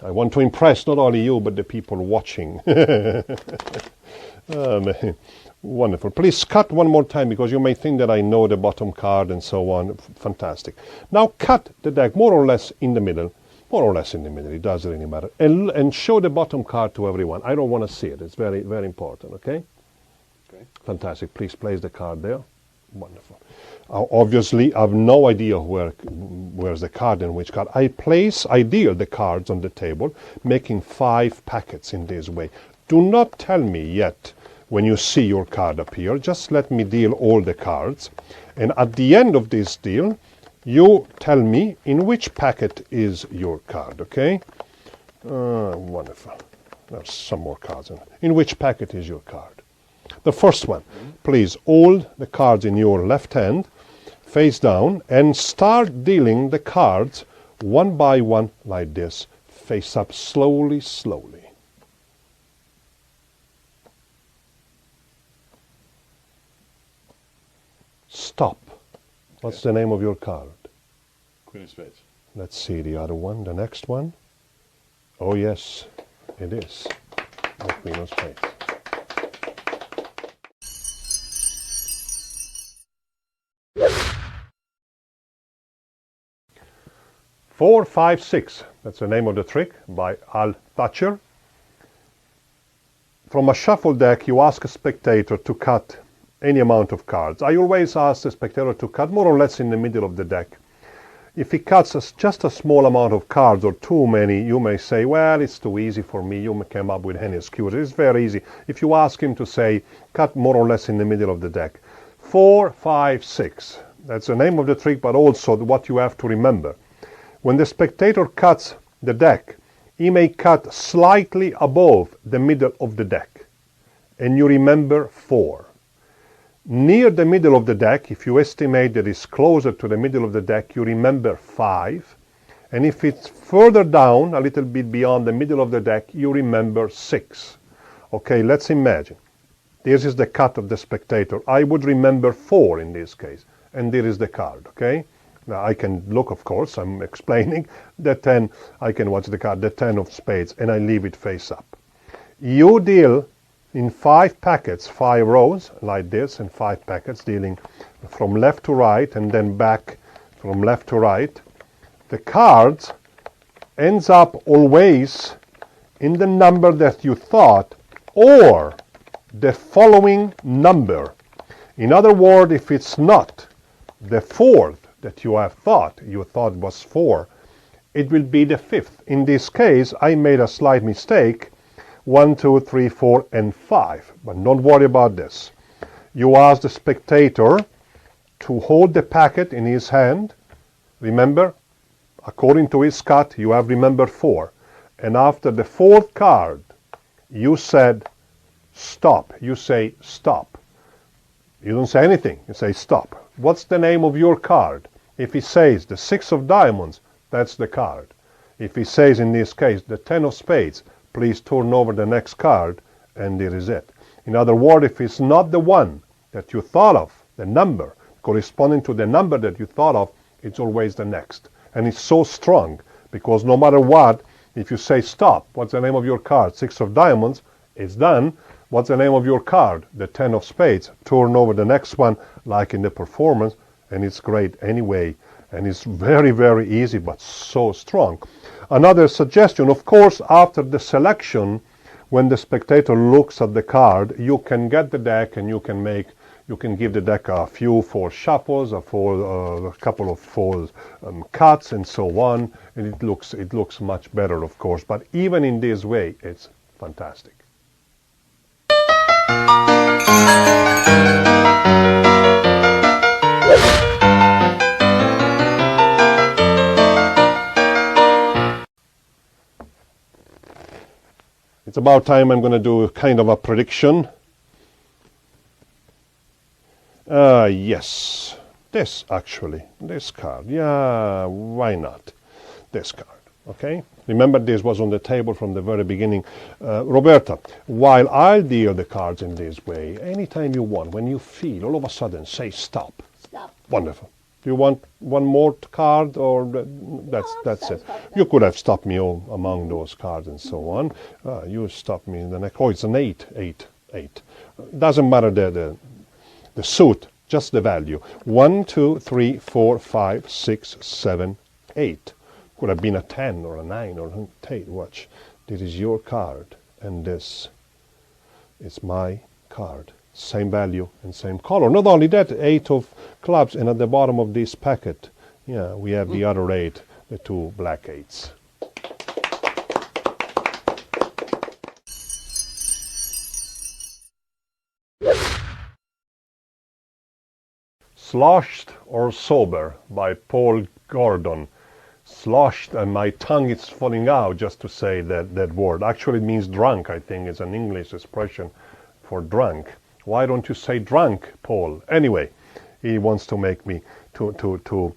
I want to impress not only you, but the people watching. Oh, man. Wonderful. Please cut one more time, because you may think that I know the bottom card and so on. Fantastic. Now cut the deck more or less in the middle. More or less in the middle. It doesn't really matter. And show the bottom card to everyone. I don't want to see it. It's very, very important. Okay? Okay. Fantastic. Please place the card there. Wonderful. Obviously, I have no idea where's the card and which card. I deal the cards on the table, making 5 packets in this way. Do not tell me yet when you see your card appear. Just let me deal all the cards. And at the end of this deal, you tell me in which packet is your card, okay? Wonderful. There's some more cards. In which packet is your card? The first one. Please hold the cards in your left hand, face down, and start dealing the cards one by one like this, face up slowly, slowly. Stop. What's the name of your card? Queen of Spades. Let's see the other one, the next one. Oh yes, it is the Queen of Spades. 4, 5, 6. That's the name of the trick by Aldo. From a shuffle deck, you ask a spectator to cut any amount of cards. I always ask the spectator to cut more or less in the middle of the deck. If he cuts just a small amount of cards or too many, you may say, well, it's too easy for me. You may come up with any excuse. It's very easy. If you ask him to say, cut more or less in the middle of the deck. 4, 5, 6. That's the name of the trick, but also what you have to remember. When the spectator cuts the deck, he may cut slightly above the middle of the deck. And you remember 4. Near the middle of the deck, if you estimate that it's closer to the middle of the deck, you remember 5. And if it's further down, a little bit beyond the middle of the deck, you remember 6. Okay, let's imagine. This is the cut of the spectator. I would remember 4 in this case. And there is the card, okay? Now I can look, of course, I'm explaining. The 10, I can watch the card, the 10 of spades, and I leave it face up. You deal in 5 packets, 5 rows, like this, and 5 packets, dealing from left to right, and then back from left to right. The cards ends up always in the number that you thought, or the following number. In other words, if it's not the 4th that you thought was 4, it will be the 5th. In this case, I made a slight mistake. 1, 2, 3, 4, and 5. But don't worry about this. You ask the spectator to hold the packet in his hand. Remember, according to his cut, you have remembered 4. And after the 4th card, you said stop. You say stop. You don't say anything. You say stop. What's the name of your card? If he says the 6 of diamonds, that's the card. If he says, in this case, the 10 of spades, please turn over the next card, and there is it. In other words, if it's not the one that you thought of, the number corresponding to the number that you thought of, it's always the next. And it's so strong, because no matter what, if you say stop, what's the name of your card? 6 of diamonds, it's done. What's the name of your card? The 10 of spades. Turn over the next one, like in the performance, and it's great anyway. And it's very, very easy, but so strong. Another suggestion, of course, after the selection, when the spectator looks at the card, you can get the deck and you can give the deck a few false shuffles, a couple of false cuts, and so on. And it looks much better, of course. But even in this way, it's fantastic. It's about time I'm going to do kind of a prediction. Yes, this card. Yeah, why not? This card, okay? Remember, this was on the table from the very beginning. Roberta, while I'll deal the cards in this way, anytime you want, when you feel, all of a sudden, say stop. Stop. Wonderful. Do you want one more card, or that's it? You could have stopped me among those cards and so on. You stopped me in the next. Oh, it's an 8, 8, 8. Doesn't matter the suit, just the value. 1, 2, 3, 4, 5, 6, 7, 8. Could have been a 10 or a 9 or an 8. Watch. This is your card, and this is my card. Same value and same color. Not only that, 8 of clubs, and at the bottom of this packet, yeah, we have the other 8, the 2 black 8s. Sloshed or Sober by Paul Gordon. Sloshed, and my tongue is falling out just to say that word. Actually, it means drunk, I think. It's an English expression for drunk. Why don't you say drunk, Paul? Anyway, he wants to make me to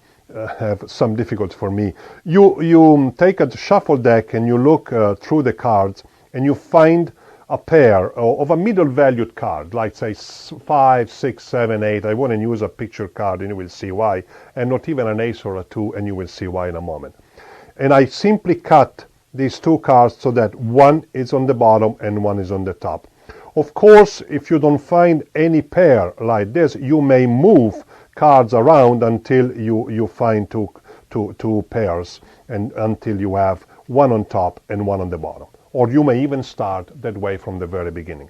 have some difficulty for me. You take a shuffle deck and you look through the cards and you find a pair of a middle valued card, like say 5, 6, 7, 8. I wouldn't use a picture card and you will see why, and not even an ace or a 2, and you will see why in a moment. And I simply cut these 2 cards so that one is on the bottom and one is on the top. Of course, if you don't find any pair like this, you may move cards around until you find two pairs, and until you have one on top and one on the bottom. Or you may even start that way from the very beginning.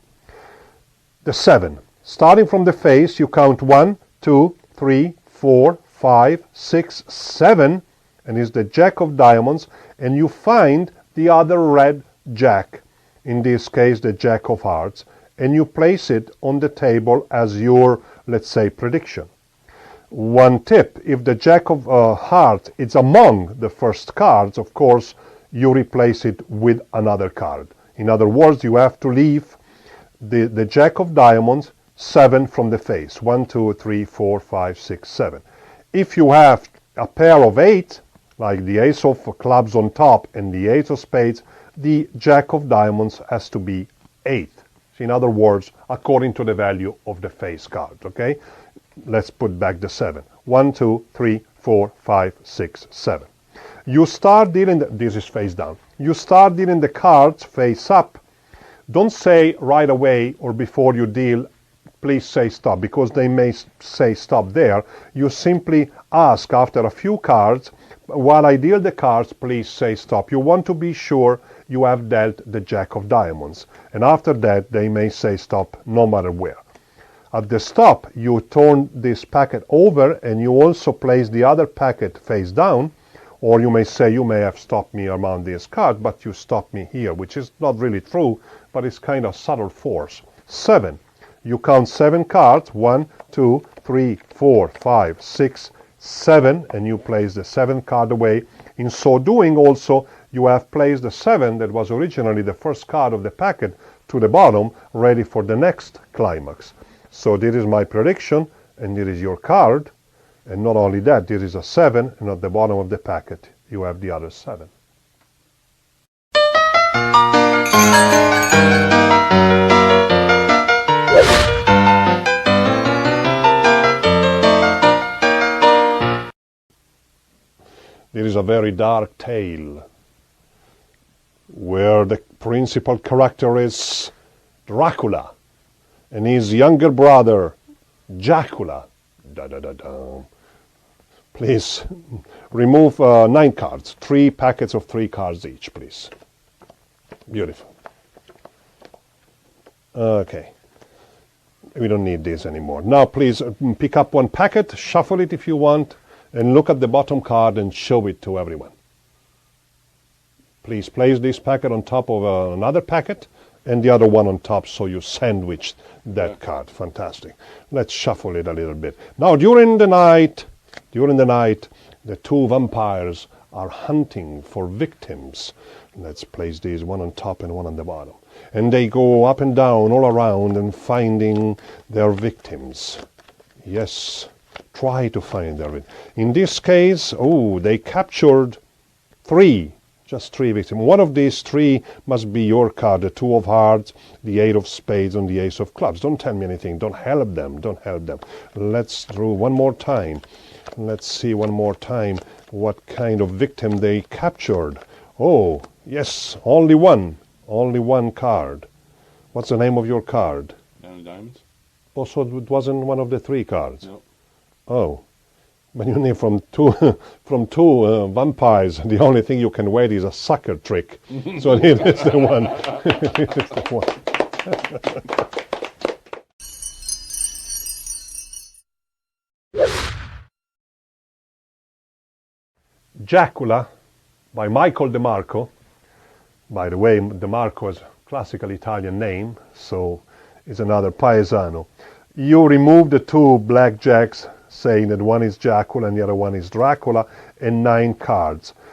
The 7. Starting from the face, you count 1, 2, 3, 4, 5, 6, 7, and is the Jack of Diamonds, and you find the other red Jack, in this case the Jack of Hearts, and you place it on the table as your, let's say, prediction. One tip: if the Jack of Hearts is among the first cards, of course, you replace it with another card. In other words, you have to leave the Jack of Diamonds 7 from the face. 1, 2, 3, 4, 5, 6, 7. If you have a pair of 8, like the Ace of Clubs on top and the Ace of Spades, the Jack of Diamonds has to be 8. In other words, according to the value of the face card, okay? Let's put back the 7. 1, 2, 3, 4, 5, 6, 7. You start dealing, this is face down. You start dealing the cards face up. Don't say right away or before you deal, please say stop, because they may say stop there. You simply ask after a few cards, while I deal the cards, please say stop. You want to be sure you have dealt the Jack of Diamonds. And after that, they may say stop no matter where. At the stop, you turn this packet over and you also place the other packet face down. Or you may say, you may have stopped me around this card, but you stopped me here, which is not really true, but it's kind of subtle force. 7. You count 7 cards. 1, 2, 3, 4, 5, 6, 7, and you place the 7th card away. In so doing also, you have placed the 7 that was originally the first card of the packet to the bottom, ready for the next climax. So this is my prediction, and this is your card. And not only that, there is a 7, and at the bottom of the packet you have the other 7. There is a very dark tale where the principal character is Dracula and his younger brother Jacula. Please remove 9 cards, 3 packets of 3 cards each, please. Beautiful. Okay. We don't need this anymore. Now please pick up 1 packet, shuffle it if you want, and look at the bottom card and show it to everyone. Please place this packet on top of another packet and the other one on top, so you sandwich that card. Fantastic. Let's shuffle it a little bit. Now during the night, the 2 vampires are hunting for victims. Let's place these, one on top and one on the bottom. And they go up and down all around and finding their victims. Yes, try to find their victims. In this case, they captured 3. Just 3 victims. One of these 3 must be your card, the 2 of Hearts, the 8 of Spades, and the Ace of Clubs. Don't tell me anything. Don't help them. Don't help them. Let's draw one more time. Let's see one more time what kind of victim they captured. Oh, yes, only one card. What's the name of your card? Nine of diamonds. Also, it wasn't one of the 3 cards. No. Oh, but you need from two vampires. The only thing you can wait is a sucker trick. So it is the one. It is the one. Jacula by Michael De Marco. By the way, De Marco is a classical Italian name, so it's another paesano. You remove the 2 black jacks, saying that one is Jacula and the other one is Dracula, and 9 cards.